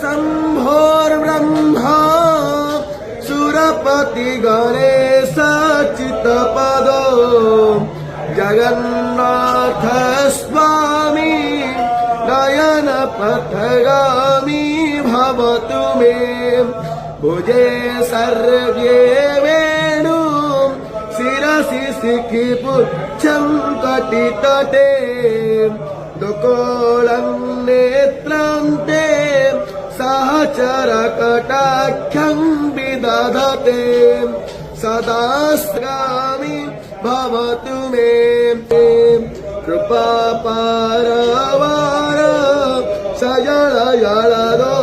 शम्भोर्ब्रह्मा सुरपति गणेश चित्तपदो जगन्नाथ स्वामी नयन पथगामी भवतु मे भुजे सर्वे वेणु शिरसि शिखिपुच्छं कटितटे दुकोलं नेत्रं ते सहचरकटाख्यं विदधते सदास्गामि भवतु मे कृपापारवार सजल जलदो